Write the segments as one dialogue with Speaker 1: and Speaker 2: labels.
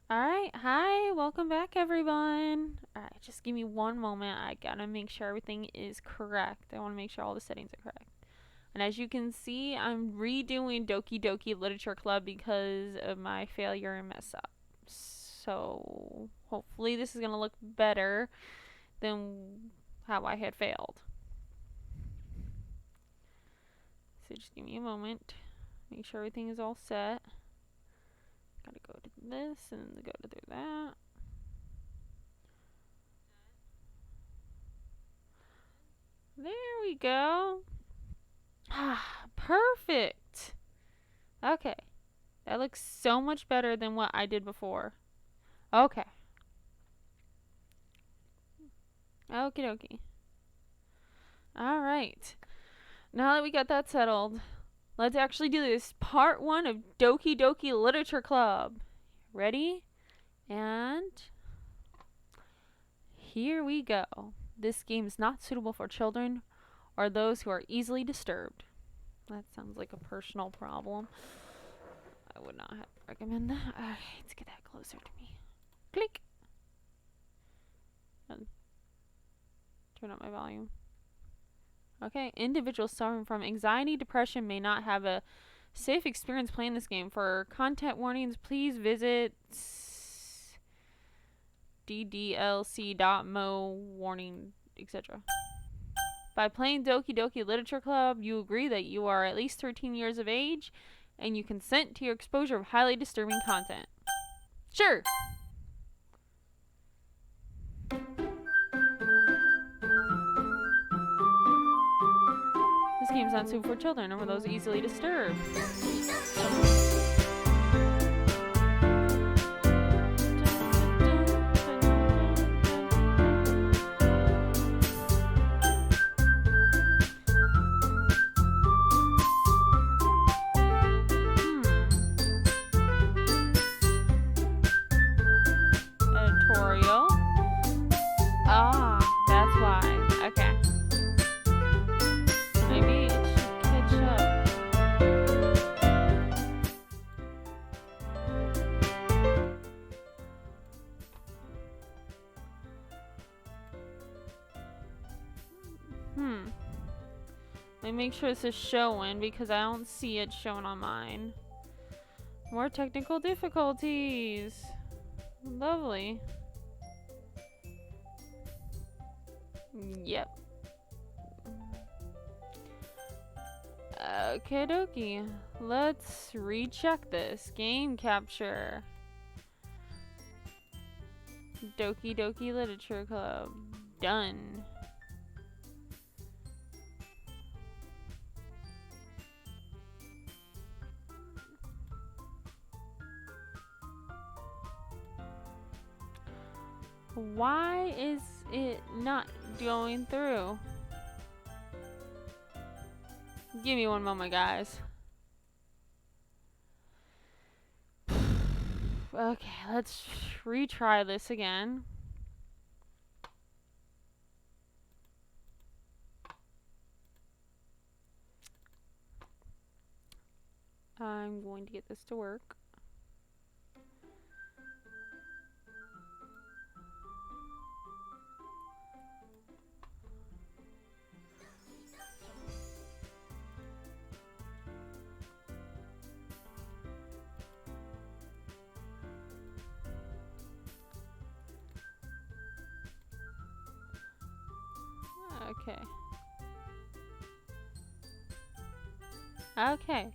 Speaker 1: Alright, hi, welcome back everyone. Alright, just give me one moment. I gotta make sure everything is correct. I wanna make sure all the settings are correct. And as you can see, I'm redoing Doki Doki Literature Club because of my failure and mess up. So, hopefully this is gonna look better than how I had failed. So just give me a moment. Make sure everything is all set. Gotta go to this and go to that. There we go. Ah, perfect. Okay. That looks so much better than what I did before. Okay. Okie dokie. Alright. Now that we got that settled, let's actually do this. Part 1 of Doki Doki Literature Club. Ready? And here we go. This game is not suitable for children or those who are easily disturbed. That sounds like a personal problem. I would not recommend that. Okay, let's get that closer to me. Click. And turn up my volume. Okay, individuals suffering from anxiety, depression may not have a safe experience playing this game. For content warnings, please visit ddlc.mo warning, etc. By playing Doki Doki Literature Club, you agree that you are at least 13 years of age and you consent to your exposure of highly disturbing content. Sure. This game is not suitable for children or for those easily disturbed. Editorial. Ah, that's why. Okay. Maybe it should catch up. Let me make sure this is showing because I don't see it showing on mine. More technical difficulties. Lovely. Yep. Okay, dokie. Let's recheck this. Game capture. Doki Doki Literature Club. Done. Why is it not going through? Give me one moment, guys. Okay, let's retry this again. I'm going to get this to work. Okay. Okay.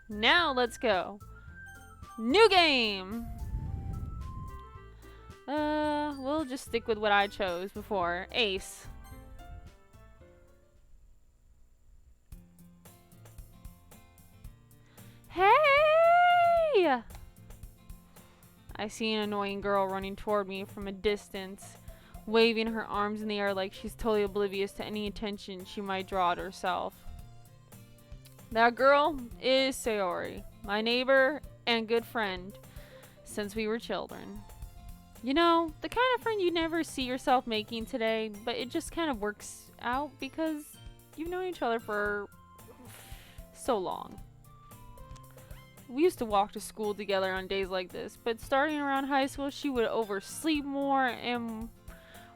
Speaker 1: Now let's go. New game! We'll just stick with what I chose before. Ace. Hey! I see an annoying girl running toward me from a distance, waving her arms in the air like she's totally oblivious to any attention she might draw at herself. That girl is Sayori, my neighbor and good friend since we were children. You know, the kind of friend you never see yourself making today, but it just kind of works out because you've known each other for so long. We used to walk to school together on days like this, but starting around high school, she would oversleep more, and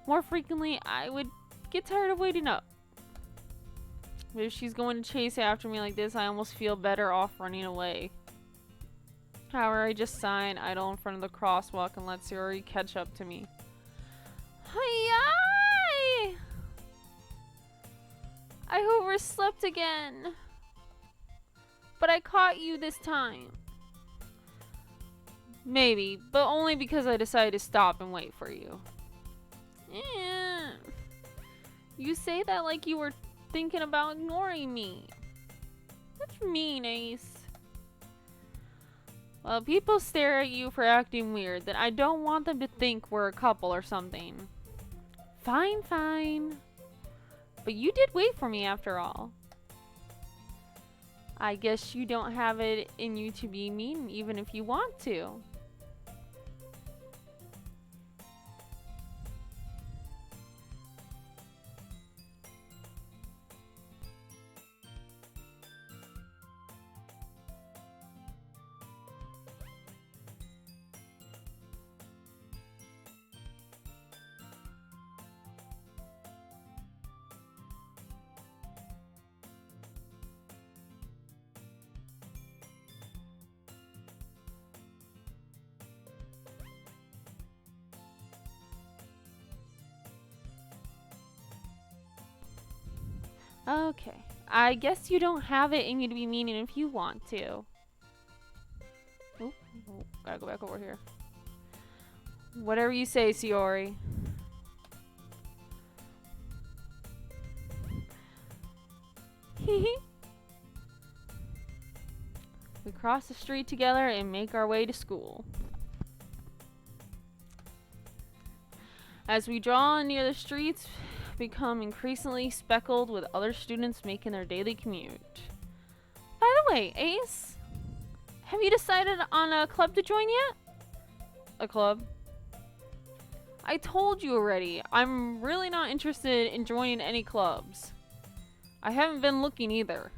Speaker 1: more frequently, I would get tired of waiting up. But if she's going to chase after me like this, I almost feel better off running away. However, I just sigh and idle in front of the crosswalk and let Sayori catch up to me. Hi! I overslept again. But I caught you this time. Maybe, but only because I decided to stop and wait for you. You say that like you were thinking about ignoring me. That's mean, Ace. Well, people stare at you for acting weird, then I don't want them to think we're a couple or something. Fine, fine. But you did wait for me after all. I guess you don't have it in you to be mean even if you want to. Okay. I guess you don't have it in you to be mean if you want to. Oh, gotta go back over here. Whatever you say, Sayori. We cross the street together and make our way to school. As we draw near the streets, become increasingly speckled with other students making their daily commute. By the way, Ace, have you decided on a club to join yet? A club? I told you already, I'm really not interested in joining any clubs. I haven't been looking either.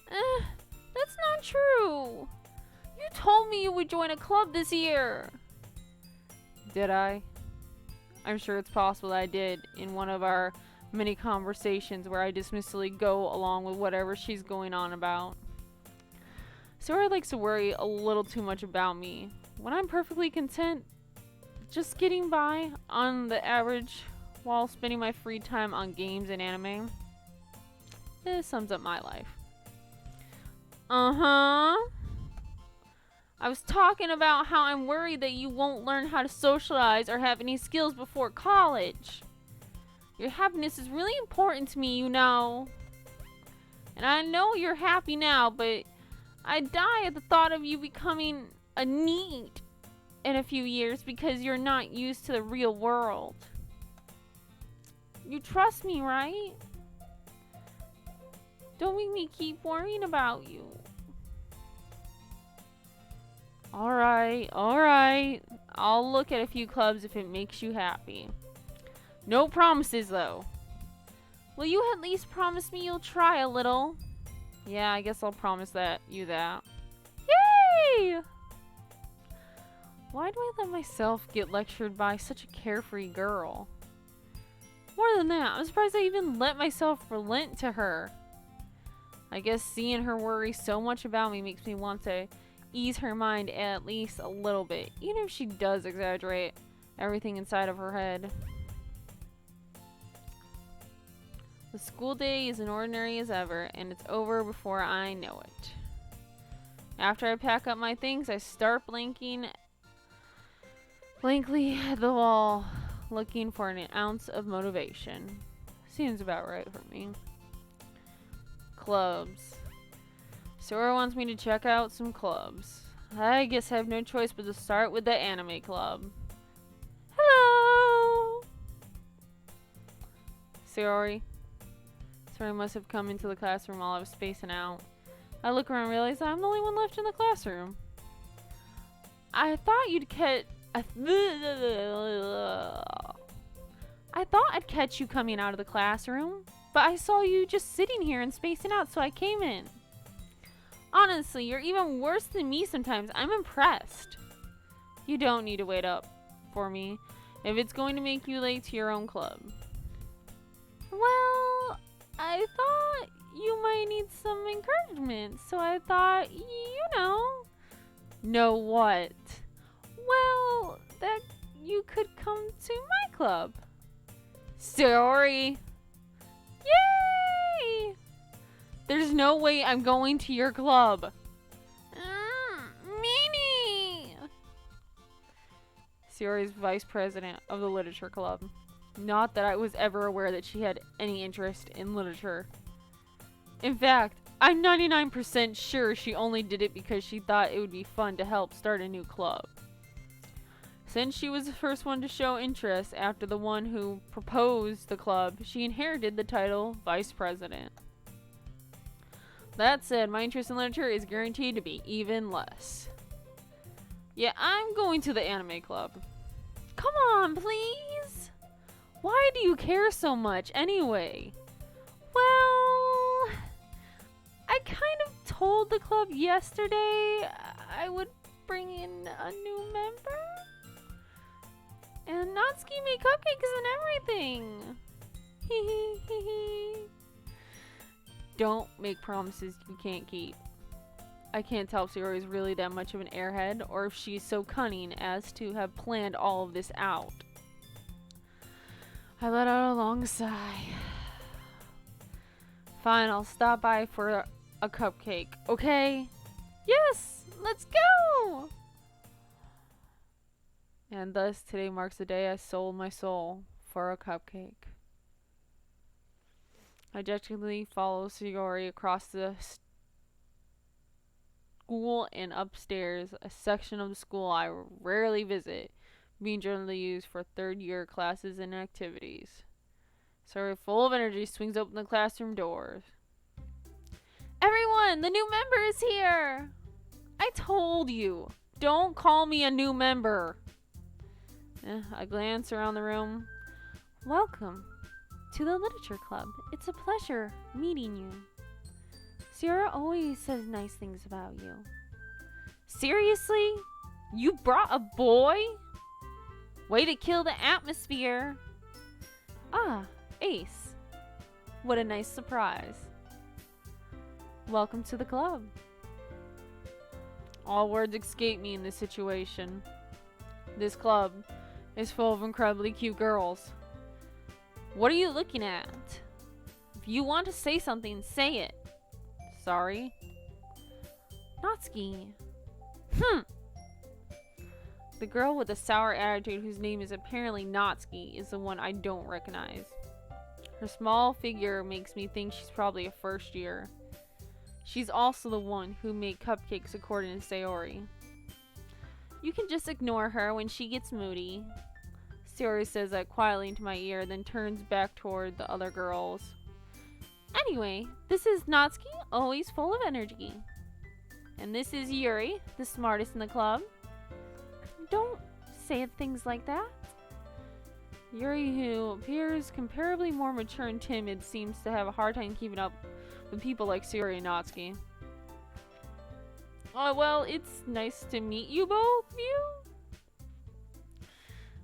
Speaker 1: That's not true. You told me you would join a club this year. Did I? I'm sure it's possible that I did in one of our many conversations where I dismissively go along with whatever she's going on about. Sayori likes to worry a little too much about me, when I'm perfectly content just getting by on the average while spending my free time on games and anime. This sums up my life. I was talking about how I'm worried that you won't learn how to socialize or have any skills before college. Your happiness is really important to me, you know. And I know you're happy now, but I die at the thought of you becoming a NEET in a few years because you're not used to the real world. You trust me, right? Don't make me keep worrying about you. Alright. I'll look at a few clubs if it makes you happy. No promises, though. Will you at least promise me you'll try a little? Yeah, I guess I'll promise you that. Yay! Why do I let myself get lectured by such a carefree girl? More than that, I'm surprised I even let myself relent to her. I guess seeing her worry so much about me makes me want to ease her mind at least a little bit, even if she does exaggerate everything inside of her head. The school day is as ordinary as ever, and it's over before I know it. After I pack up my things, I start blankly at the wall, looking for an ounce of motivation. Seems about right for me. Clubs. Sora wants me to check out some clubs. I guess I have no choice but to start with the anime club. Hello! Sayori. Sayori must have come into the classroom while I was spacing out. I look around and realize I'm the only one left in the classroom. I thought I'd catch you coming out of the classroom, but I saw you just sitting here and spacing out, so I came in. Honestly, you're even worse than me sometimes. I'm impressed. You don't need to wait up for me if it's going to make you late to your own club. Well, I thought you might need some encouragement, so I thought, Know what? Well, that you could come to my club. Sorry. Yay! There's no way I'm going to your club. Meanie! Sayori's vice president of the literature club. Not that I was ever aware that she had any interest in literature. In fact, I'm 99% sure she only did it because she thought it would be fun to help start a new club. Since she was the first one to show interest after the one who proposed the club, she inherited the title Vice President. That said, my interest in literature is guaranteed to be even less. Yeah, I'm going to the anime club. Come on, please! Why do you care so much anyway? Well, I kind of told the club yesterday I would bring in a new member. And Natsuki made cupcakes and everything. Hee hee hee. Don't make promises you can't keep. I can't tell if Sayori is really that much of an airhead or if she's so cunning as to have planned all of this out. I let out a long sigh. Fine, I'll stop by for a cupcake, okay? Yes, let's go! And thus, today marks the day I sold my soul for a cupcake. I dejectedly follow Sayori across the school and upstairs, a section of the school I rarely visit, being generally used for third-year classes and activities. Sayori, full of energy, swings open the classroom doors. Everyone, the new member is here! I told you, don't call me a new member. I glance around the room. Welcome to the Literature Club. It's a pleasure meeting you. Sayori always says nice things about you. Seriously? You brought a boy? Way to kill the atmosphere. Ah, Ace. What a nice surprise. Welcome to the club. All words escape me in this situation. This club is full of incredibly cute girls. What are you looking at? If you want to say something, say it. Sorry. Natsuki. The girl with the sour attitude whose name is apparently Natsuki is the one I don't recognize. Her small figure makes me think she's probably a first year. She's also the one who made cupcakes according to Sayori. You can just ignore her when she gets moody. Sayori says that quietly into my ear, then turns back toward the other girls. Anyway, this is Natsuki, always full of energy. And this is Yuri, the smartest in the club. Don't say things like that. Yuri, who appears comparably more mature and timid, seems to have a hard time keeping up with people like Sayori and Natsuki. Oh, well, it's nice to meet you both of you.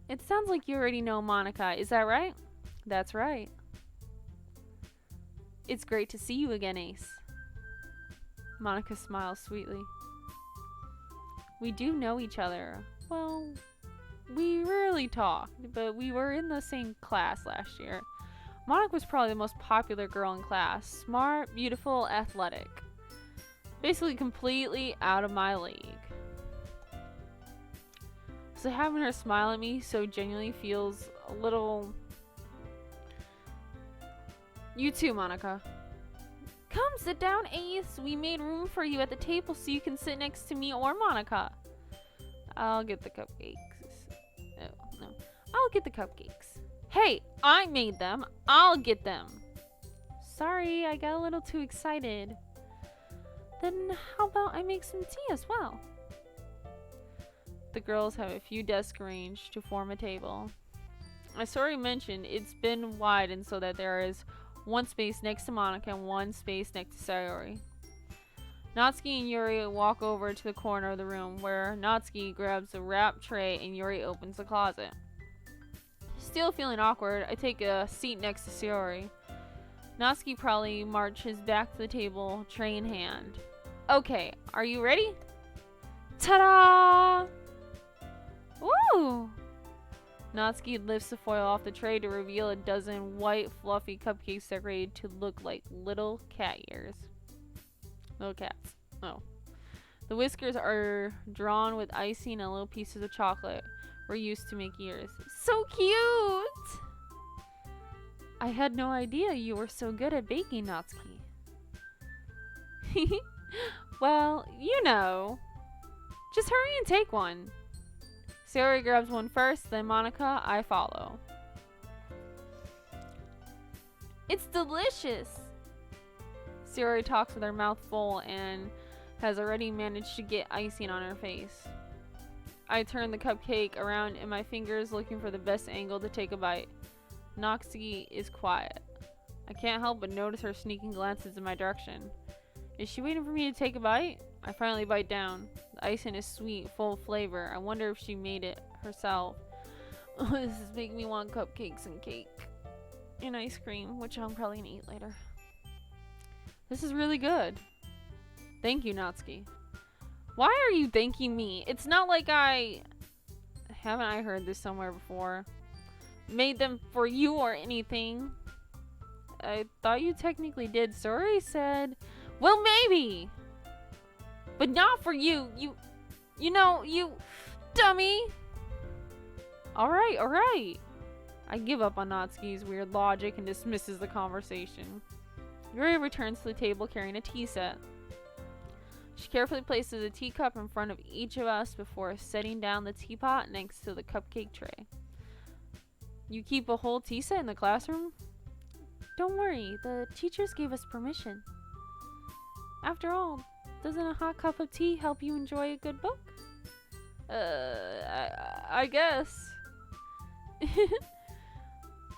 Speaker 1: It sounds like you already know Monica, is that right? That's right. It's great to see you again, Ace. Monica smiles sweetly. We do know each other. Well, we rarely talked, but we were in the same class last year. Monica was probably the most popular girl in class. Smart, beautiful, athletic. Basically completely out of my league. So having her smile at me so genuinely feels a little... You too, Monica. Come sit down, Ace. We made room for you at the table so you can sit next to me or Monica. I'll get the cupcakes. Oh, no. I'll get the cupcakes. Hey, I made them. I'll get them. Sorry, I got a little too excited. Then how about I make some tea as well? The girls have a few desks arranged to form a table. As already mentioned, it's been widened so that there is one space next to Monica and one space next to Sayori. Natsuki and Yuri walk over to the corner of the room where Natsuki grabs a wrap tray and Yuri opens the closet. Still feeling awkward, I take a seat next to Sayori. Natsuki probably marches back to the table, tray in hand. Okay, are you ready? Ta-da! Woo! Natsuki lifts the foil off the tray to reveal a dozen white, fluffy cupcakes decorated to look like little cat ears. Little cats. Oh. The whiskers are drawn with icing and little pieces of chocolate. We're used to make ears. So cute! I had no idea you were so good at baking, Natsuki. Well, you know. Just hurry and take one. Sayori grabs one first, then Monica, I follow. It's delicious! Sayori talks with her mouth full and has already managed to get icing on her face. I turn the cupcake around in my fingers looking for the best angle to take a bite. Natsuki is quiet. I can't help but notice her sneaking glances in my direction. Is she waiting for me to take a bite? I finally bite down. The icing is sweet, full of flavor. I wonder if she made it herself. This is making me want cupcakes and cake. And ice cream, which I'm probably gonna eat later. This is really good. Thank you, Natsuki. Why are you thanking me? It's not like haven't I heard this somewhere before? Made them for you or anything. I thought you technically did. Sorry said, well, maybe. But not for you. You know, you dummy. Alright, alright. I give up on Natsuki's weird logic and dismisses the conversation. Yuri returns to the table carrying a tea set. She carefully places a teacup in front of each of us before setting down the teapot next to the cupcake tray. You keep a whole tea set in the classroom? Don't worry, the teachers gave us permission. After all, doesn't a hot cup of tea help you enjoy a good book? I guess.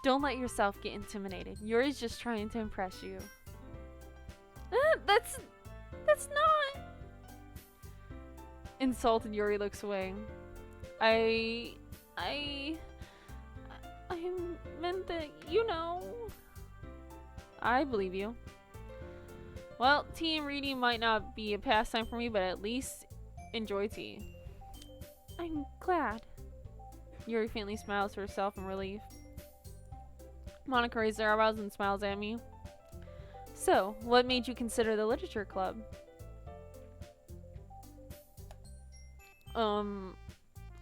Speaker 1: Don't let yourself get intimidated. Yuri's just trying to impress you. That's not... Insulted, Yuri looks away. I meant that, you know. I believe you. Well, tea and reading might not be a pastime for me, but at least enjoy tea. I'm glad. Yuri faintly smiles to herself in relief. Monica raises her eyebrows and smiles at me. So, what made you consider the literature club?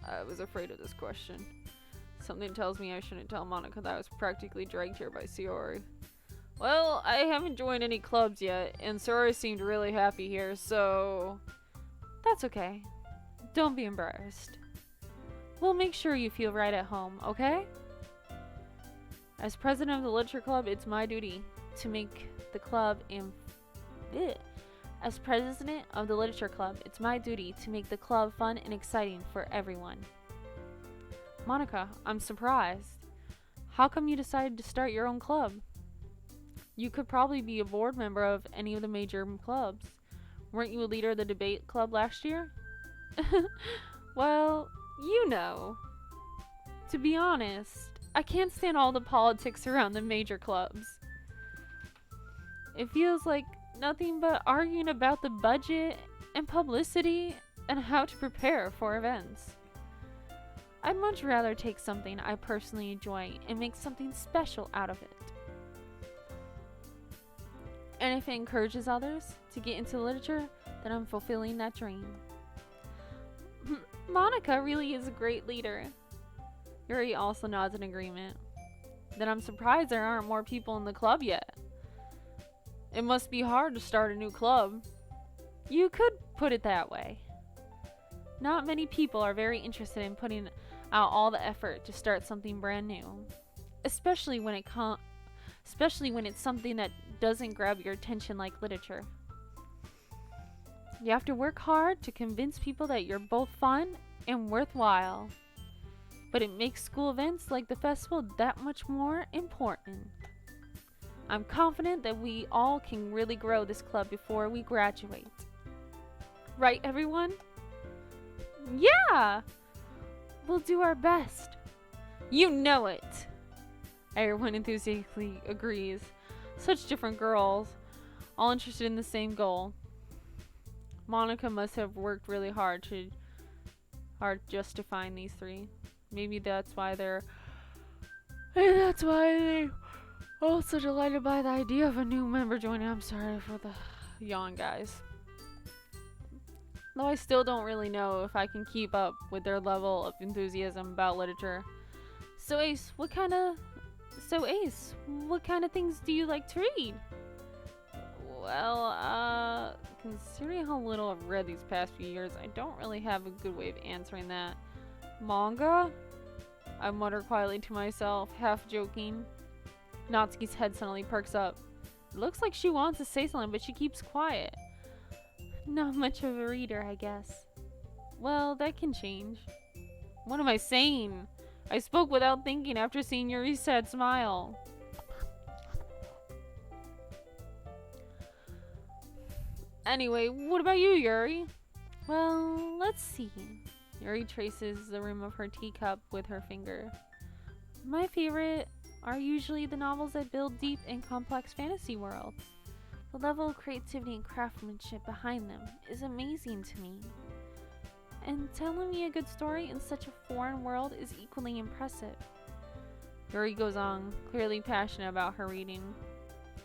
Speaker 1: I was afraid of this question. Something tells me I shouldn't tell Monica that I was practically dragged here by Sayori. Well, I haven't joined any clubs yet, and Sayori seemed really happy here, so... That's okay. Don't be embarrassed. We'll make sure you feel right at home, okay? As president of the literature club, it's my duty to make the club As president of the literature club, it's my duty to make the club fun and exciting for everyone. Monica, I'm surprised. How come you decided to start your own club? You could probably be a board member of any of the major clubs. Weren't you a leader of the debate club last year? Well, you know. To be honest, I can't stand all the politics around the major clubs. It feels like nothing but arguing about the budget and publicity and how to prepare for events. I'd much rather take something I personally enjoy and make something special out of it. And if it encourages others to get into literature, then I'm fulfilling that dream. Monica really is a great leader. Yuri also nods in agreement. Then I'm surprised there aren't more people in the club yet. It must be hard to start a new club. You could put it that way. Not many people are very interested in putting out all the effort to start something brand new. Especially when it's something that doesn't grab your attention like literature. You have to work hard to convince people that you're both fun and worthwhile. But it makes school events like the festival that much more important. I'm confident that we all can really grow this club before we graduate. Right, everyone? Yeah! We'll do our best. You know it! Everyone enthusiastically agrees. Such different girls, all interested in the same goal. Monica must have worked really hard just to find these three. Maybe that's why they're also delighted by the idea of a new member joining. I'm sorry for the yawn, guys. Though I still don't really know if I can keep up with their level of enthusiasm about literature. So Ace, what kind of things do you like to read? Well, considering how little I've read these past few years, I don't really have a good way of answering that. Manga? I mutter quietly to myself, half joking. Natsuki's head suddenly perks up. It looks like she wants to say something, but she keeps quiet. Not much of a reader, I guess. Well, that can change. What am I saying? I spoke without thinking after seeing Yuri's sad smile. Anyway, what about you, Yuri? Well, let's see. Yuri traces the rim of her teacup with her finger. My favorite are usually the novels that build deep and complex fantasy worlds. The level of creativity and craftsmanship behind them is amazing to me. And telling me a good story in such a foreign world is equally impressive. Yuri goes on, clearly passionate about her reading.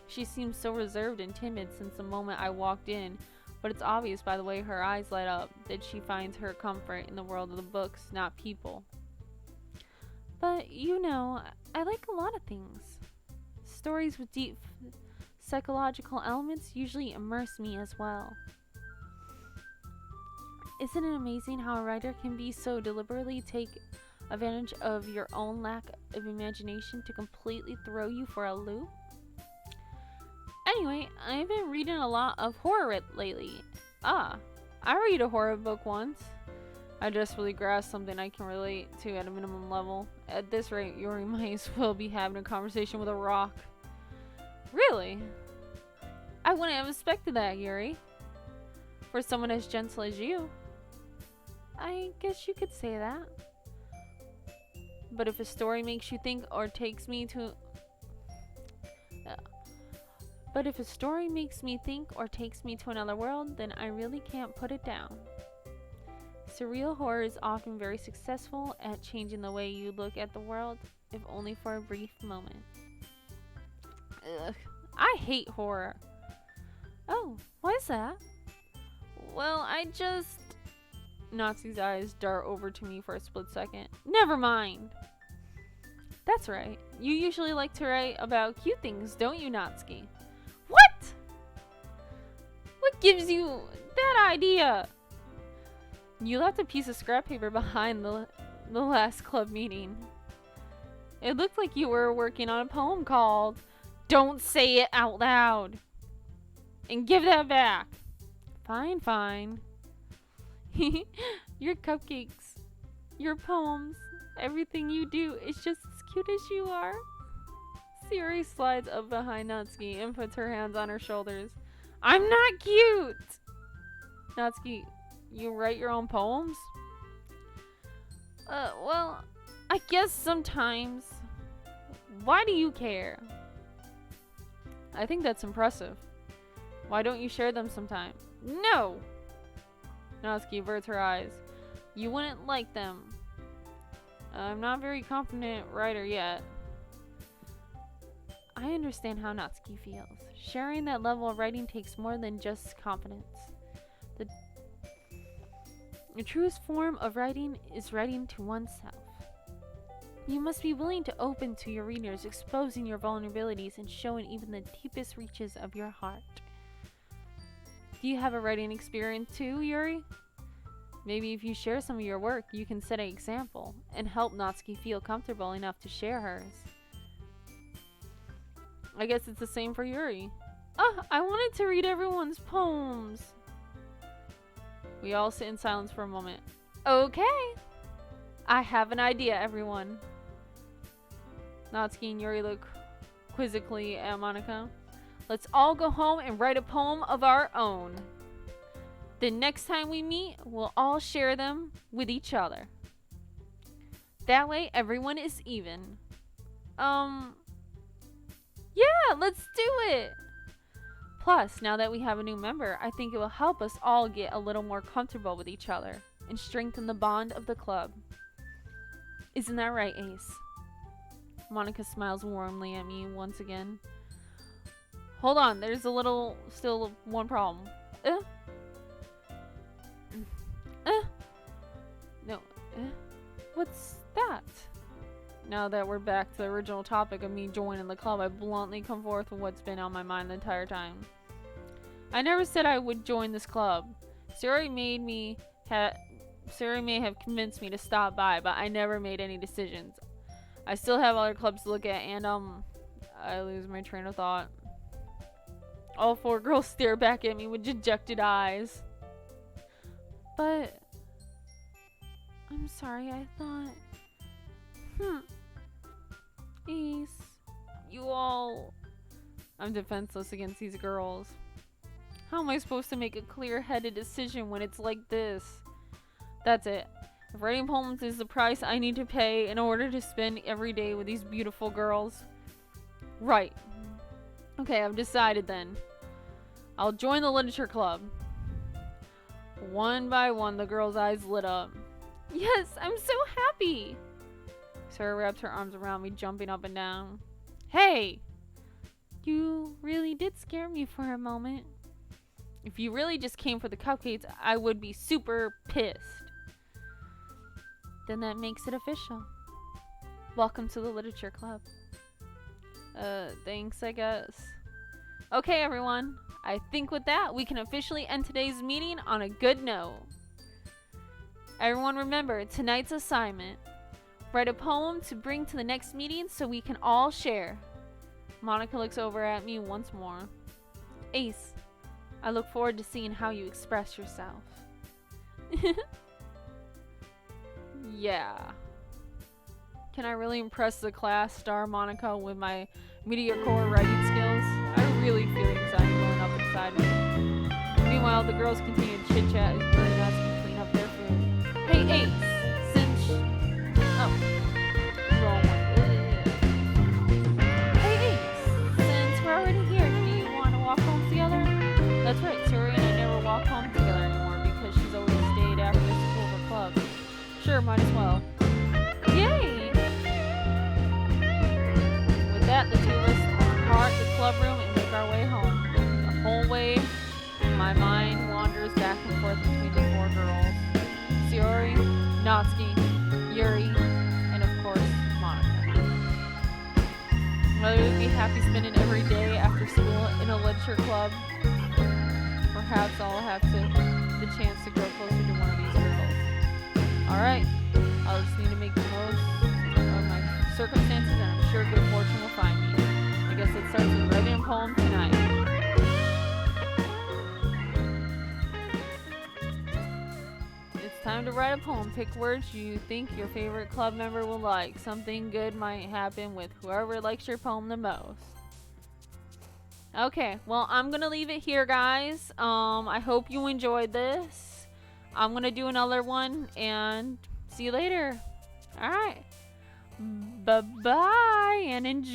Speaker 1: She seems so reserved and timid since the moment I walked in, but it's obvious by the way her eyes light up that she finds her comfort in the world of the books, not people. But, you know, I like a lot of things. Stories with deep psychological elements usually immerse me as well. Isn't it amazing how a writer can be so deliberately take advantage of your own lack of imagination to completely throw you for a loop? Anyway, I've been reading a lot of horror lately. I read a horror book once. I desperately grasped something I can relate to at a minimum level. At this rate, Yuri might as well be having a conversation with a rock. Really? I wouldn't have expected that, Yuri. For someone as gentle as you. I guess you could say that. But if a story makes you think or takes me to... But if a story makes me think or takes me to another world, then I really can't put it down. Surreal horror is often very successful at changing the way you look at the world, if only for a brief moment. Ugh, I hate horror. Oh, why is that? Well, Natsuki's eyes dart over to me for a split second. Never mind. That's right. You usually like to write about cute things, don't you, Natsuki? What? What gives you that idea? You left a piece of scrap paper behind the last club meeting. It looked like you were working on a poem called Don't Say It Out Loud. And give that back. Fine, fine. Your cupcakes, your poems, everything you do is just as cute as you are. Siri slides up behind Natsuki and puts her hands on her shoulders. I'm not cute! Natsuki, you write your own poems? Well, I guess sometimes. Why do you care? I think that's impressive. Why don't you share them sometime? No! Natsuki averts her eyes. You wouldn't like them. I'm not a very confident writer yet. I understand how Natsuki feels. Sharing that level of writing takes more than just confidence. The truest form of writing is writing to oneself. You must be willing to open to your readers, exposing your vulnerabilities and showing even the deepest reaches of your heart. Do you have a writing experience too, Yuri? Maybe if you share some of your work, you can set an example and help Natsuki feel comfortable enough to share hers. I guess it's the same for Yuri. I wanted to read everyone's poems. We all sit in silence for a moment. Okay. I have an idea, everyone. Natsuki and Yuri look quizzically at Monica. Let's all go home and write a poem of our own. The next time we meet, we'll all share them with each other. That way, everyone is even. Yeah, let's do it! Plus, now that we have a new member, I think it will help us all get a little more comfortable with each other and strengthen the bond of the club. Isn't that right, Ace? Monica smiles warmly at me once again. Hold on, there's still one problem. No, what's that? Now that we're back to the original topic of me joining the club, I bluntly come forth with what's been on my mind the entire time. I never said I would join this club. Suri may have convinced me to stop by, but I never made any decisions. I still have other clubs to look at, and I lose my train of thought. All four girls stare back at me with dejected eyes. But I'm sorry, I thought... Ace, you all... I'm defenseless against these girls. How am I supposed to make a clear-headed decision when it's like this? That's it. If writing poems is the price I need to pay in order to spend every day with these beautiful girls. Right. Okay, I've decided then. I'll join the literature club. One by one, the girl's eyes lit up. Yes, I'm so happy! Sarah wrapped her arms around me, jumping up and down. Hey! You really did scare me for a moment. If you really just came for the cupcakes, I would be super pissed. Then that makes it official. Welcome to the literature club. Thanks, I guess. Okay, everyone. I think with that, we can officially end today's meeting on a good note. Everyone remember, tonight's assignment. Write a poem to bring to the next meeting so we can all share. Monica looks over at me once more. Ace, I look forward to seeing how you express yourself. Yeah. Can I really impress the class, star Monica, with my media core writing skills? I really feel anxiety going up inside me. Meanwhile, the girls continue to chit-chat as Billy and Natsuki clean up their food. Hey, Ace, since... Oh. Wrong one. Hey, Ace, since we're already here, do you want to walk home together? That's right, Suri and I never walk home together anymore because she's always stayed after school for club. Sure, might as well. Yay! With that, the two of us depart the club room and make our way home. The whole way, my mind wanders back and forth between the four girls. Sayori, Natsuki, Yuri, and of course, Monica. Whether we'd be happy spending every day after school in a literature club, perhaps I'll have the chance to grow closer to one of these girls. Alright, I'll just need to make the most of my circumstances, and I'm sure good fortune will find me. I guess it starts with writing a poem tonight. It's time to write a poem. Pick words you think your favorite club member will like. Something good might happen with whoever likes your poem the most. Okay, well, I'm gonna leave it here, guys. I hope you enjoyed this. I'm gonna do another one and see you later. Alright. Bye-bye and enjoy.